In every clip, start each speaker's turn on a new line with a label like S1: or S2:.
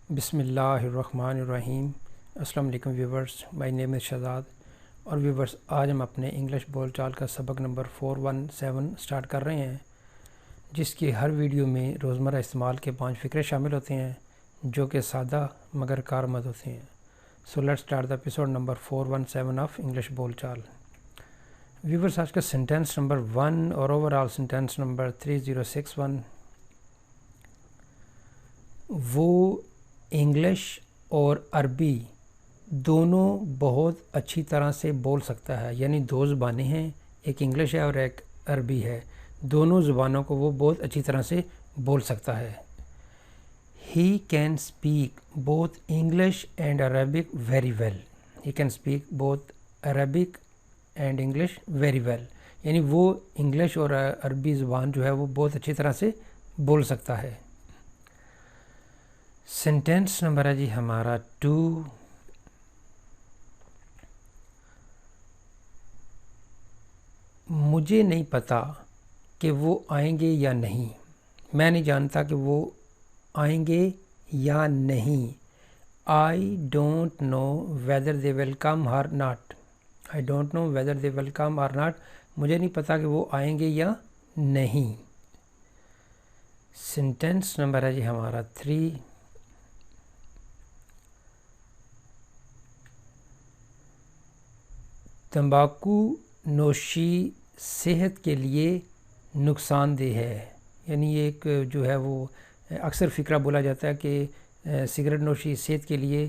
S1: بسم اللہ الرحمن الرحیم۔ السلام علیکم ویورز، مائی نیم از شہزاد۔ اور ویورز، آج ہم اپنے انگلش بول چال کا سبق نمبر 417 سٹارٹ کر رہے ہیں، جس کی ہر ویڈیو میں روزمرہ استعمال کے 5 فقرے شامل ہوتے ہیں جو کہ سادہ مگر کارآمد ہوتے ہیں۔ So let's start the episode number 417 of English بول چال۔ ویورز، آج کا سینٹینس نمبر 1 اور اوور آل سینٹینس نمبر 3061، وہ انگلش اور عربی دونوں بہت اچھی طرح سے بول سکتا ہے، یعنی دو زبانیں ہیں، ایک انگلش ہے اور ایک عربی ہے، دونوں زبانوں کو وہ بہت اچھی طرح سے بول سکتا ہے۔ He can speak both English and Arabic very well. He can speak both Arabic and English very well. یعنی وہ انگلش اور عربی زبان جو ہے وہ بہت اچھی طرح سے بول سکتا ہے۔ سینٹینس نمبر ہے جی ہمارا 2۔ مجھے نہیں پتا کہ وہ آئیں گے یا نہیں، میں نہیں جانتا کہ وہ آئیں گے یا نہیں۔ I don't know whether they will come or not. I don't know whether they will come or not. مجھے نہیں پتا کہ وہ آئیں گے یا نہیں۔ سینٹینس نمبر ہے جی ہمارا 3۔ تمباکو نوشی صحت کے لیے نقصان دہ ہے، یعنی ایک جو ہے وہ اکثر فقرہ بولا جاتا ہے کہ سگریٹ نوشی صحت کے لیے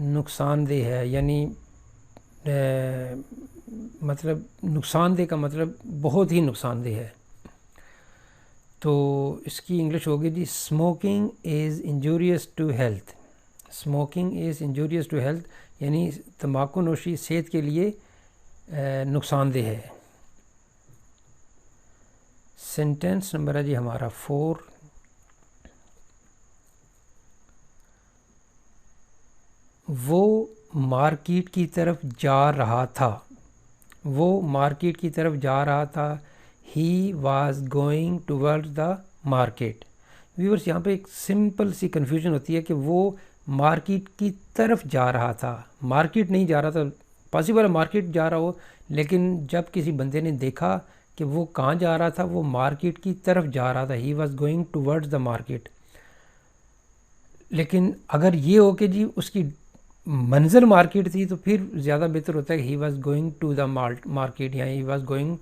S1: نقصان دہ ہے، یعنی مطلب نقصان دہ کا مطلب بہت ہی نقصان دہ ہے۔ تو اس کی انگلش ہوگی جی smoking is injurious to health. Smoking is injurious to health یعنی تمباکو نوشی صحت کے لیے نقصان دہ ہے۔ سینٹینس نمبر ہے جی ہمارا 4۔ وہ مارکیٹ کی طرف جا رہا تھا۔ وہ مارکیٹ کی طرف جا رہا تھا۔ He was going towards the market. Viewers, یہاں پہ ایک سمپل سی کنفیوژن ہوتی ہے کہ وہ مارکیٹ کی طرف جا رہا تھا، مارکیٹ نہیں جا رہا تھا۔ پاسبل ہے مارکیٹ جا رہا ہو، لیکن جب کسی بندے نے دیکھا کہ وہ کہاں جا رہا تھا، وہ مارکیٹ کی طرف جا رہا تھا۔ He was going towards the market. لیکن اگر یہ ہو کہ جی اس کی منزل مارکیٹ تھی تو پھر زیادہ بہتر ہوتا ہے کہ he was going to the market یا he was going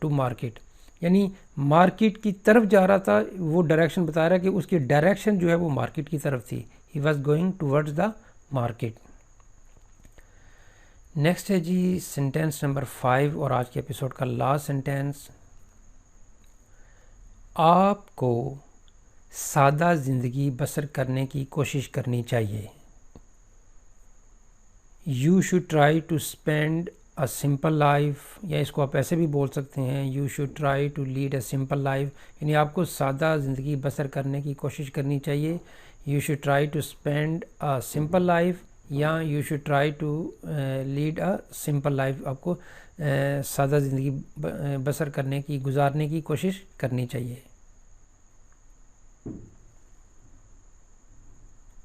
S1: to market، یعنی مارکیٹ کی طرف جا رہا تھا۔ وہ ڈائریکشن بتا رہا ہے کہ اس کی ڈائریکشن جو ہے وہ مارکیٹ کی طرف تھی۔ he was going towards the market۔ Next ہے جی سینٹینس نمبر 5 اور آج کے ایپیسوڈ کا لاسٹ سینٹینس۔ آپ کو سادہ زندگی بسر کرنے کی کوشش کرنی چاہیے۔ You should try to spend a simple life, یا اس کو آپ ایسے بھی بول سکتے ہیں you should try to lead a simple life, یعنی آپ کو سادہ زندگی بسر کرنے کی کوشش کرنی چاہیے۔ You should try to spend a simple life یا you should try to lead a simple life, آپ کو سادہ زندگی بسر کرنے کی، گزارنے کی کوشش کرنی چاہیے۔